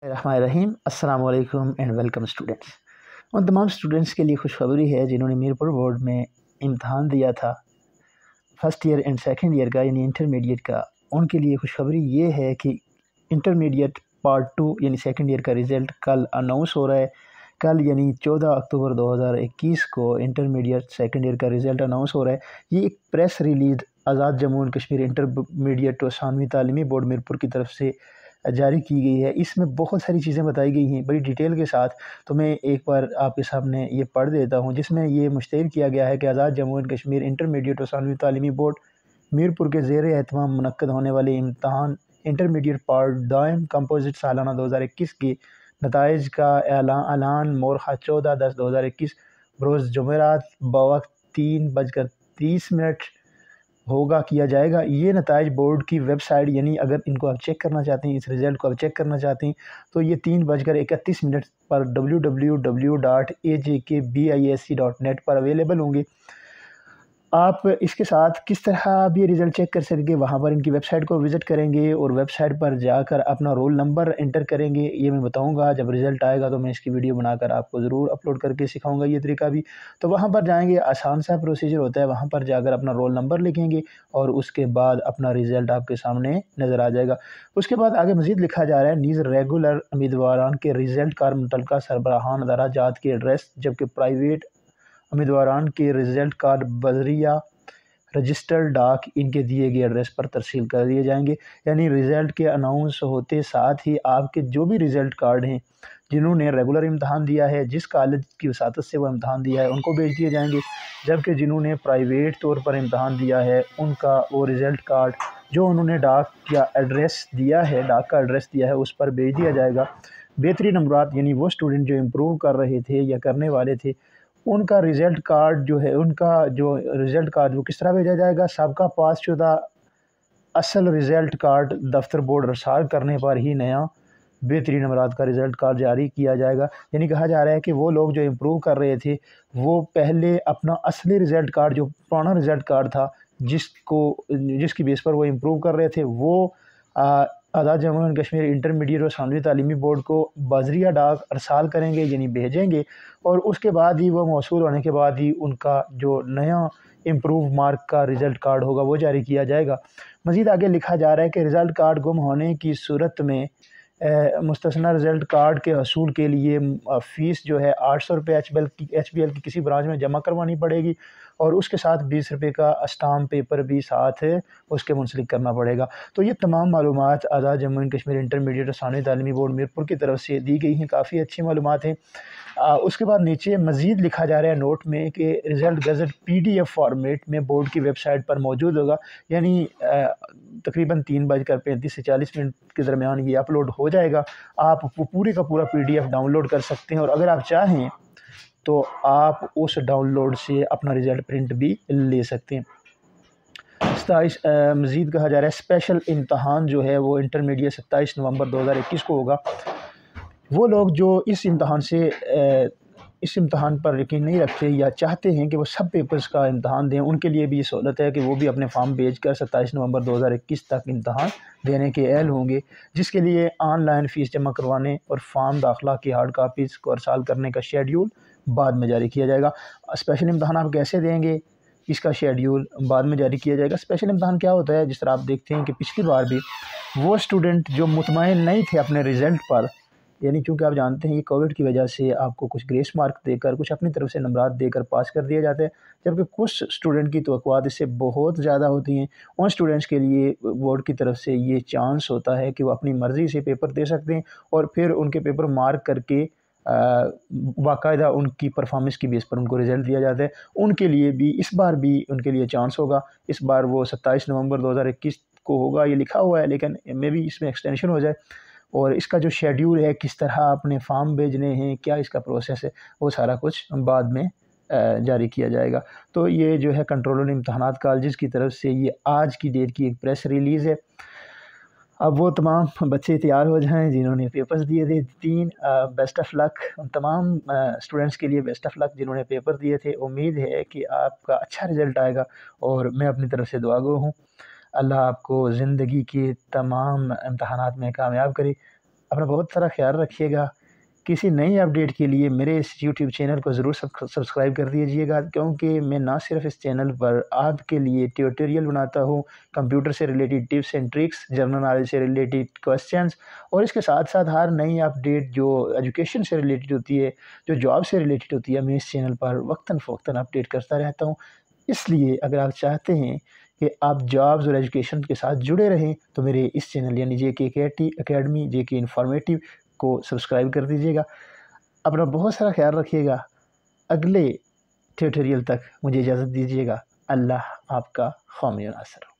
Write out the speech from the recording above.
रहीम अस्सलाम वालेकुम and welcome students. उन तमाम स्टूडेंट्स के लिए खुशखबरी है जिन्होंने मीरपुर बोर्ड में इम्तहान दिया था first year and second year का, यानी इंटरमीडिएट का। उनके लिए खुशखबरी ये है कि इंटरमीडिएट पार्ट 2 यानी सेकंड ईयर का रिज़ल्ट कल अनाउंस हो रहा है। कल यानी 14 अक्टूबर 2021 को इंटरमीडिएट सेकंड ईयर का रिज़ल्ट अनाउंस हो रहा है। ये एक press release Azad Jammu and Kashmir intermediate और सानवी तालीमी बोर्ड मीरपुर की तरफ से जारी की गई है। इसमें बहुत सारी चीज़ें बताई गई हैं बड़ी डिटेल के साथ, तो मैं एक बार आपके सामने ये पढ़ देता हूँ, जिसमें ये मुश्तहिर किया गया है कि आज़ाद जम्मू एंड कश्मीर इंटरमीडिएट और सानवी तालीमी बोर्ड मीरपुर के ज़ेर एहतमाम मुनक्कद होने वाले इम्तहान इंटरमीडिएट पार्ट दायम कंपोजिट सालाना 2021 के नताइज का ऐलान मोरखा 14/10/2021 बरोज़ जुमेरात बवक्त 3:30 होगा किया जाएगा। ये नताइज बोर्ड की वेबसाइट, यानी अगर इनको आप चेक करना चाहते हैं, इस रिज़ल्ट को आप चेक करना चाहते हैं, तो ये 3:31 पर www.ajkbisc.net पर अवेलेबल होंगे। आप इसके साथ किस तरह आप ये रिज़ल्ट चेक कर सकेंगे, वहाँ पर इनकी वेबसाइट को विज़िट करेंगे और वेबसाइट पर जाकर अपना रोल नंबर एंटर करेंगे। ये मैं बताऊंगा जब रिज़ल्ट आएगा, तो मैं इसकी वीडियो बनाकर आपको ज़रूर अपलोड करके सिखाऊंगा ये तरीका भी। तो वहाँ पर जाएंगे, आसान सा प्रोसीजर होता है। वहाँ पर जाकर अपना रोल नंबर लिखेंगे और उसके बाद अपना रिज़ल्ट आपके सामने नज़र आ जाएगा। उसके बाद आगे मज़ीद लिखा जा रहा है, नीज़ रेगुलर उम्मीदवारान के रिज़ल्ट कार मुतल्लिका सरबराहान अदारा जात के एड्रेस, जबकि प्राइवेट उम्मीदवारान के रिज़ल्ट कार्ड बजरिया रजिस्टर्ड डाक इनके दिए गए एड्रेस पर तरसील कर दिए जाएंगे। यानी रिज़ल्ट के अनाउंस होते साथ ही आपके जो भी रिज़ल्ट कार्ड हैं, जिन्होंने रेगुलर इम्तहान दिया है, जिस कॉलेज की वसातत से वो इम्तहान दिया है, उनको भेज दिए जाएंगे। जबकि जिन्होंने प्राइवेट तौर पर इम्तहान दिया है, उनका वो रिज़ल्ट कार्ड जो उन्होंने डाक का एड्रेस दिया है, डाक का एड्रेस दिया है, उस पर भेज दिया जाएगा। बेहतरीन नंबरात यानी वो स्टूडेंट जो इम्प्रूव कर रहे थे या करने वाले थे, उनका रिज़ल्ट कार्ड जो है, उनका जो रिज़ल्ट कार्ड वो किस तरह भेजा जाएगा, सबका पास शुदा असल रिज़ल्ट कार्ड दफ्तर बोर्ड रसाल करने पर ही नया बेहतरीन नंबरात का रिज़ल्ट कार्ड जारी किया जाएगा। यानी कहा जा रहा है कि वो लोग जो इम्प्रूव कर रहे थे, वो पहले अपना असली रिज़ल्ट कार्ड, जो पुराना रिज़ल्ट कार्ड था, जिसकी बेस पर वो इम्प्रूव कर रहे थे, वो आज़ाद जम्मू एंड कश्मीर इंटरमीडिएट और सानवी तालीमी बोर्ड को बजरिया डाक अरसाल करेंगे, यानी भेजेंगे। और उसके बाद ही वो मौसूल होने के बाद ही उनका जो नया इम्प्रूव मार्क का रिज़ल्ट कार्ड होगा वो जारी किया जाएगा। मज़ीद आगे लिखा जा रहा है कि रिज़ल्ट कार्ड गुम होने की सूरत में मुस्तस्ना रिज़ल्ट कार्ड के हसूल के लिए फ़ीस जो है 800 रुपये HBL की किसी ब्रांच में जमा करवानी पड़ेगी, और उसके साथ 20 रुपये का स्टाम्प पेपर भी साथ उसके मुंसलिक करना पड़ेगा। तो ये तमाम मालूमात आज़ाद जम्मू एंड कश्मीर इंटरमीडिएट और सानवी तालीमी बोर्ड मीरपुर की तरफ से दी गई हैं। काफ़ी अच्छी मालूमात हैं। उसके बाद नीचे मज़ीद लिखा जा रहा है नोट में कि रिज़ल्ट गज़ट PDF फॉर्मेट में बोर्ड की वेबसाइट पर मौजूद होगा। यानी तकरीबन 3:35 से 40 मिनट के दरमियान ये अपलोड हो जाएगा। आप वो पूरे का पूरा PDF डाउनलोड कर सकते हैं, और अगर आप चाहें तो आप उस डाउनलोड से अपना रिज़ल्ट प्रिंट भी ले सकते हैं। 27 मज़ीद कहा जा रहा है स्पेशल इम्तहान जो है वो इंटरमीडिएट 27 नवंबर 2021 को होगा। वो लोग जो इस इम्तहान पर यकीन नहीं रखते या चाहते हैं कि वो सब पेपर्स का इम्तहान दें, उनके लिए भी ये सहूलत है कि वो भी अपने फॉर्म भेज कर 27 नवंबर 2021 तक इम्तहान देने के अहल होंगे, जिसके लिए ऑनलाइन फ़ीस जमा करवाने और फॉर्म दाखिला की हार्ड कापीज़ को अरसाल करने का शेड्यूल बाद में जारी किया जाएगा। स्पेशल इम्तहान आप कैसे देंगे, इसका शेड्यूल बाद में जारी किया जाएगा। स्पेशल इम्तहान क्या होता है, जिस तरह आप देखते हैं कि पिछली बार भी वो स्टूडेंट जो मुतमईन नहीं थे अपने रिज़ल्ट पर, यानी चूँकि आप जानते हैं कि कोविड की वजह से आपको कुछ ग्रेस मार्क देकर, कुछ अपनी तरफ से नंबरात देकर पास कर दिए जाते हैं, जबकि कुछ स्टूडेंट की तवक्कुआत इससे बहुत ज़्यादा होती हैं। उन स्टूडेंट्स के लिए बोर्ड की तरफ से ये चांस होता है कि वो अपनी मर्ज़ी से पेपर दे सकते हैं, और फिर उनके पेपर मार्क करके बाकायदा उनकी परफॉर्मेंस की बेस पर उनको रिज़ल्ट दिया जाता है। उनके लिए भी इस बार भी उनके लिए चांस होगा। इस बार वो 27 नवंबर 2021 को होगा, ये लिखा हुआ है, लेकिन मे भी इसमें एक्सटेंशन हो जाए। और इसका जो शेड्यूल है, किस तरह अपने फॉर्म भेजने हैं, क्या इसका प्रोसेस है, वो सारा कुछ बाद में जारी किया जाएगा। तो ये जो है कंट्रोलर इम्तहानात कॉलेजेस की तरफ से ये आज की डेट की एक प्रेस रिलीज़ है। अब वो तमाम बच्चे तैयार हो जाएं जिन्होंने पेपर्स दिए थे। बेस्ट ऑफ लक उन तमाम स्टूडेंट्स के लिए, बेस्ट ऑफ लक जिन्होंने पेपर दिए थे। उम्मीद है कि आपका अच्छा रिज़ल्ट आएगा, और मैं अपनी तरफ से दुआगो हूँ। अल्लाह आपको ज़िंदगी के तमाम इम्तहानात में कामयाब करे। अपना बहुत सारा ख्याल रखिएगा। किसी नई अपडेट के लिए मेरे इस यूट्यूब चैनल को ज़रूर सब्सक्राइब कर दीजिएगा, क्योंकि मैं ना सिर्फ इस चैनल पर आपके लिए ट्यूटोरियल बनाता हूँ कंप्यूटर से related tips and tricks, general knowledge से रिलेटेड क्वेश्चंस, और इसके साथ साथ हर नई अपडेट जो एजुकेशन से रिलेटेड होती है, जो जॉब से रिलेटेड होती है, मैं इस चैनल पर वक्तन फ़वक्तन अपडेट करता रहता हूँ। इसलिए अगर आप चाहते हैं कि आप जॉब्स और एजुकेशन के साथ जुड़े रहें तो मेरे इस चैनल यानी JK अकेडमी, JK इन्फॉर्मेटिव को सब्सक्राइब कर दीजिएगा। अपना बहुत सारा ख्याल रखिएगा। अगले ट्यूटोरियल तक मुझे इजाज़त दीजिएगा। अल्लाह आपका हौमी नासर।